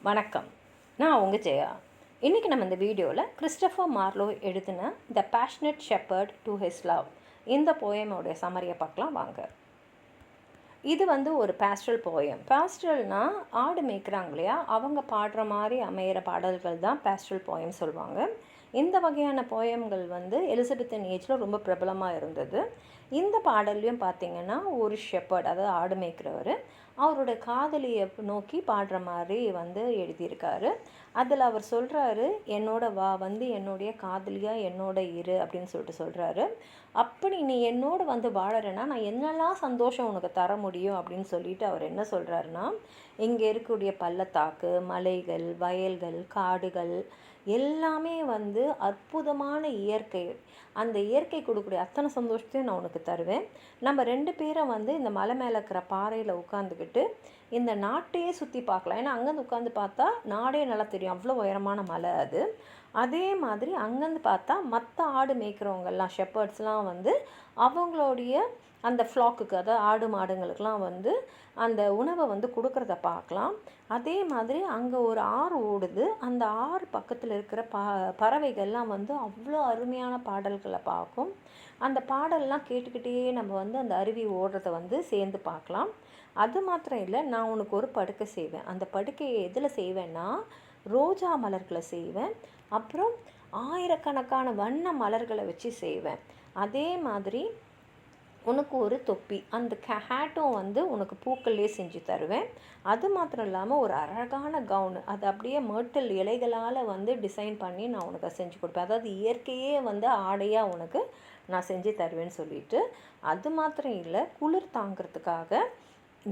வணக்கம். நான் உங்கள் ஜெயா. இன்றைக்கி நம்ம இந்த வீடியோவில் கிறிஸ்டோஃபர் மார்லோ எழுதின the passionate shepherd to his love இந்த போயமோடைய சம்மரியை பார்க்கலாம் வாங்க. இது ஒரு பேஸ்ட்ரல் போயம். பேஸ்ட்ரல்னால் ஆடு மேய்க்கிறாங்க இல்லையா, அவங்க பாடுற மாதிரி அமையிற பாடல்கள் தான் பேஸ்ட்ரல் போயம் சொல்லுவாங்க. இந்த வகையான போயம்கள் எலிசபெத்தன் ஏஜில் ரொம்ப பிரபலமாக இருந்தது. இந்த பாடல்லையும் பார்த்திங்கன்னா ஒரு ஷெப்பர்ட், அதாவது ஆடு மேய்க்கிறவர், அவரோட காதலியை நோக்கி பாடுற மாதிரி எழுதியிருக்காரு. அதில் அவர் சொல்கிறாரு, என்னோட வா என்னுடைய காதலியாக என்னோட இரு அப்படின்னு சொல்கிறாரு. அப்படி நீ என்னோட வாழறேன்னா நான் என்னெல்லாம் சந்தோஷம் உனக்கு தர முடியும் அப்படின்னு சொல்லிட்டு அவர் என்ன சொல்கிறாருன்னா, இங்கே இருக்கக்கூடிய பள்ளத்தாக்கு, மலைகள், வயல்கள், காடுகள் எல்லாமே அற்புதமான இயற்கை. அந்த இயற்கை கொடுக்கக்கூடிய அத்தனை சந்தோஷத்தையும் நான் உனக்கு தருவேன். நம்ம 2 பேரும் இந்த மலை மேலே இருக்கிற பாறையில் உட்காந்துக்கிட்டு இந்த நாட்டையே சுற்றி பார்க்கலாம். ஏன்னா அங்கேருந்து உட்காந்து பார்த்தா நாடே நல்லா தெரியும், அவ்வளோ உயரமான மலை அது. அதே மாதிரி அங்கேருந்து பார்த்தா மற்ற ஆடு மேய்க்கிறவங்கெல்லாம், ஷெப்பர்ட்ஸ்லாம் அவங்களுடைய அந்த ஃப்ளாக்குக்கு, அதாவது ஆடு மாடுங்களுக்கெலாம் அந்த உணவை கொடுக்குறத பார்க்கலாம். அதே மாதிரி அங்கே ஒரு ஆறு ஓடுது. அந்த ஆறு பக்கத்தில் இருக்கிற பறவைகள்லாம் அவ்வளோ அருமையான பாடல்களை பார்க்கும். அந்த பாடல்லாம் கேட்டுக்கிட்டே நம்ம அந்த அருவி ஓடுறத சேர்ந்து பார்க்கலாம். அது மாத்திரம் இல்லை, நான் உனக்கு ஒரு படுக்கை செய்வேன். அந்த படுக்கையை எதில் செய்வேன்னா ரோஜா மலர்களை செய்வேன். அப்புறம் ஆயிரக்கணக்கான வண்ண மலர்களை வச்சு செய்வேன். அதே மாதிரி உனக்கு ஒரு தொப்பி, அந்த ஹேட்டும் உனக்கு பூக்கள்லேயே செஞ்சு தருவேன். அது மாத்திரம் இல்லாமல் ஒரு அழகான கவுனு, அது அப்படியே மர்ட்டில் இலைகளால் டிசைன் பண்ணி நான் உனக்கு செஞ்சு கொடுப்பேன். அதாவது இயற்கையே ஆடையாக உனக்கு நான் செஞ்சு தருவேன்னு சொல்லிட்டு, அது மாத்திரம் இல்லை, குளிர் தாங்கிறதுக்காக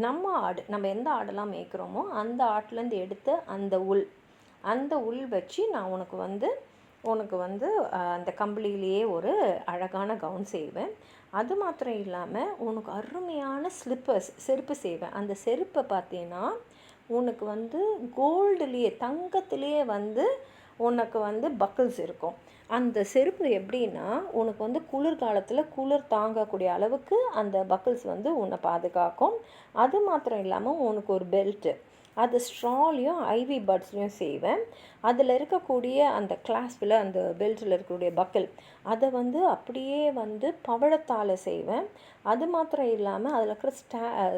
நம்ம எந்த ஆடெல்லாம் மேய்க்கிறோமோ அந்த ஆட்டிலேருந்து எடுத்த அந்த உள் வச்சு நான் உனக்கு அந்த கம்பளியிலேயே ஒரு அழகான கவுன் செய்வேன். அது மாத்திரம் இல்லாமல் உனக்கு அருமையான செருப்பு செய்வேன். அந்த செருப்பை பார்த்தீங்கன்னா உனக்கு கோல்டுலேயே, தங்கத்திலேயே உனக்கு பக்கிள்ஸ் இருக்கும். அந்த செருப்பு எப்படின்னா உனக்கு குளிர்காலத்தில் குளிர் தாங்கக்கூடிய அளவுக்கு அந்த பக்கிள்ஸ் உன்னை பாதுகாக்கும். அது மாத்திரம் இல்லாமல் உனக்கு ஒரு பெல்ட்டு, அது ஸ்ட்ராலையும் ஐவி பட்ஸ்லையும் செய்வேன். அதில் இருக்கக்கூடிய அந்த கிளாஸ்பில், அந்த பெல்ட்டில் இருக்கக்கூடிய பக்கிள், அதை அப்படியே பவழத்தால் செய்வேன். அது மாத்திரம் இல்லாமல் அதில் இருக்கிற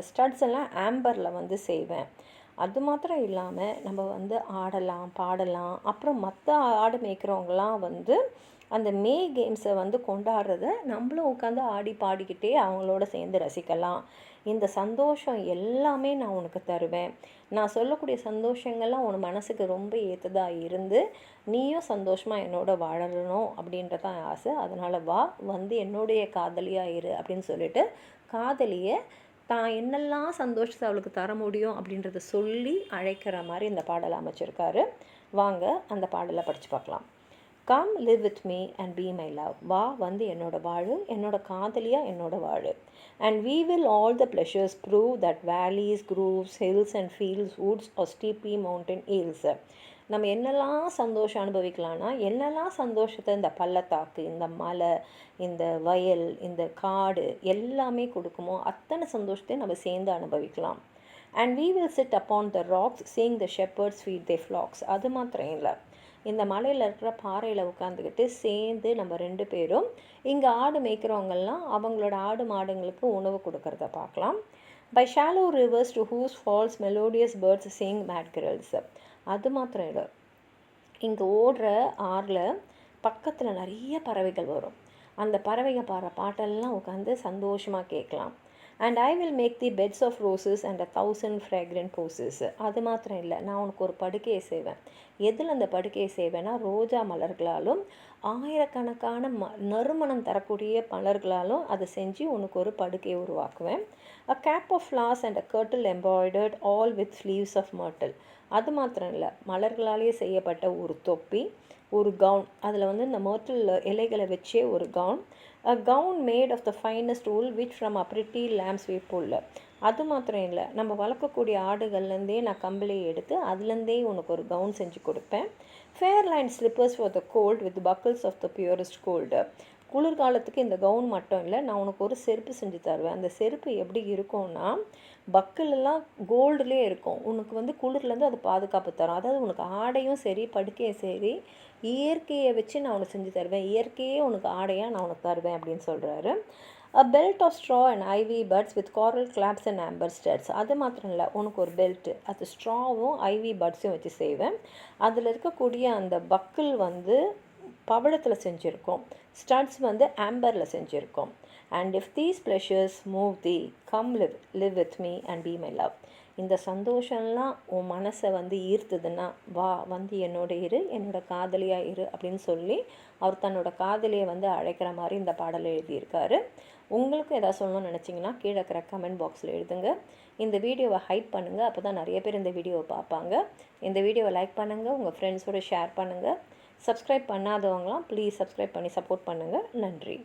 ஸ்டட்ஸ் எல்லாம் ஆம்பரில் செய்வேன். அது மாத்திரம் இல்லாமல் நம்ம ஆடலாம், பாடலாம். அப்புறம் மற்ற ஆடு மேய்க்கிறவங்களாம் அந்த மே கேம்ஸை கொண்டாடுறத நம்மளும் உட்காந்து ஆடி பாடிக்கிட்டே அவங்களோட சேர்ந்து ரசிக்கலாம். இந்த சந்தோஷம் எல்லாமே நான் உனக்கு தருவேன். நான் சொல்லக்கூடிய சந்தோஷங்கள்லாம் உன் மனசுக்கு ரொம்ப ஏற்றதாக இருந்து நீயும் சந்தோஷமாக என்னோட வாழணும் அப்படின்றதான் ஆசை. அதனால் வா, என்னுடைய காதலியாக இரு அப்படின்னு சொல்லிட்டு காதலியை தான் என்னெல்லாம் சந்தோஷத்தை அவளுக்கு தர முடியும் அப்படின்றத சொல்லி அழைக்கிற மாதிரி இந்த பாடலை அமைச்சிருக்காரு. வாங்க அந்த பாடலை படித்து பார்க்கலாம். Come live with me and be my love. வா, என்னோட வாழு, என்னோட காதலியாக என்னோட வாழு. And we will all the pleasures prove that valleys, groves, hills and fields, woods or steepy mountain hills. நம்ம என்னெல்லாம் சந்தோஷம் அனுபவிக்கலாம்னா, என்னெல்லாம் சந்தோஷத்தை இந்த பள்ளத்தாக்கு, இந்த மலை, இந்த வயல், இந்த காடு எல்லாமே கொடுக்குமோ அத்தனை சந்தோஷத்தையும் நம்ம சேர்ந்து அனுபவிக்கலாம். And we will sit upon the rocks seeing the shepherds feed their flocks. அது மாத்திரம் இல்லை, இந்த மலையில் இருக்கிற பாறையில் உட்காந்துக்கிட்டு சேர்ந்து நம்ம 2 பேரும் இங்கே ஆடு மேய்க்கிறவங்கெல்லாம் அவங்களோட ஆடு மாடுங்களுக்கு உணவு கொடுக்கறத பார்க்கலாம். By shallow rivers to whose falls melodious birds sing madrigals. அது மாத்திரம் இல்லை, இங்கே ஓடுற ஆறில் பக்கத்தில் நிறைய பறவைகள் வரும். அந்த பறவைங்க பாடுற பாட்டெல்லாம் உட்காந்து சந்தோஷமாக கேட்கலாம். And I will make the beds of roses and 1000 fragrant posies. அது மாத்திரம் இல்லை, நான் உனக்கு ஒரு படுக்கையை செய்வேன். எதில் அந்த படுக்கையை செய்வேன்னா ரோஜா மலர்களாலும் ஆயிரக்கணக்கான நறுமணம் தரக்கூடிய மலர்களாலும் அதை செஞ்சு உனக்கு ஒரு படுக்கையை உருவாக்குவேன். A cap of flowers and a kirtle embroidered all with sleeves of myrtle. அது மாத்திரம் இல்லை, மலர்களாலேயே செய்யப்பட்ட ஒரு தொப்பி, ஒரு கவுன், அதில் இந்த மர்ட்டில் இலைகளை வச்சே ஒரு gown. A gown made of the finest wool which from a pretty lamb's we pull. அது மாத்திரம் இல்லை, நம்ம வளர்க்கக்கூடிய ஆடுகள்லேருந்தே நான் கம்பளியை எடுத்து அதுலேருந்தே உனக்கு ஒரு கவுன் செஞ்சு கொடுப்பேன். Fair line slippers for the cold with buckles of the purest gold. குளிர்காலத்துக்கு இந்த கவுன் மட்டும் இல்லை, நான் உனக்கு ஒரு செருப்பு செஞ்சு தருவேன். அந்த செருப்பு எப்படி இருக்கும்னா பக்கிலெல்லாம் கோல்டுலேயே இருக்கும். உனக்கு வந்து குளிர்லேருந்து அது பாதுகாப்பு தரும். அதாவது உனக்கு ஆடையும் சரி படுக்கையும் சரி இயற்கையை வச்சு நான் உனக்கு செஞ்சு தருவேன். இயற்கையே உனக்கு ஆடையாக நான் உனக்கு தருவேன் அப்படின்னு சொல்கிறாரு. A belt of straw and ivy buds with coral clamps and amber studs. அது மாத்திரம் இல்லை, உனக்கு ஒரு பெல்ட்டு, அது ஸ்ட்ராவும் ஐவி பட்ஸும் வச்சு செய்வேன். அதில் இருக்கக்கூடிய அந்த பக்கிள் வந்து பவழத்தில் செஞ்சுருக்கோம், ஸ்டட்ஸ் வந்து ஆம்பரில் செஞ்சுருக்கோம். And if these pleasures move the come live with me and be my love. இந்த சந்தோஷம்லாம் உன் மனசை வந்து ஈர்த்துதுன்னா வா வந்து என்னோட இரு, என்னோட காதலியாக இரு அப்படின்னு சொல்லி அவர் தன்னோட காதலியை வந்து அழைக்கிற மாதிரி இந்த பாடலை எழுதியிருக்காரு. உங்களுக்கும் எதாவது சொல்லணும்னு நினச்சிங்கன்னா கீழே இருக்கிற கமெண்ட் பாக்ஸில் எழுதுங்க. இந்த வீடியோவை ஹைப் பண்ணுங்கள், அப்போ தான் நிறைய பேர் இந்த வீடியோவை பார்ப்பாங்க. இந்த வீடியோவை லைக் பண்ணுங்கள், உங்கள் ஃப்ரெண்ட்ஸோடு ஷேர் பண்ணுங்கள். சப்ஸ்கிரைப் பண்ணாதவங்களாம் ப்ளீஸ் சப்ஸ்கிரைப் பண்ணி சப்போர்ட் பண்ணுங்கள். நன்றி.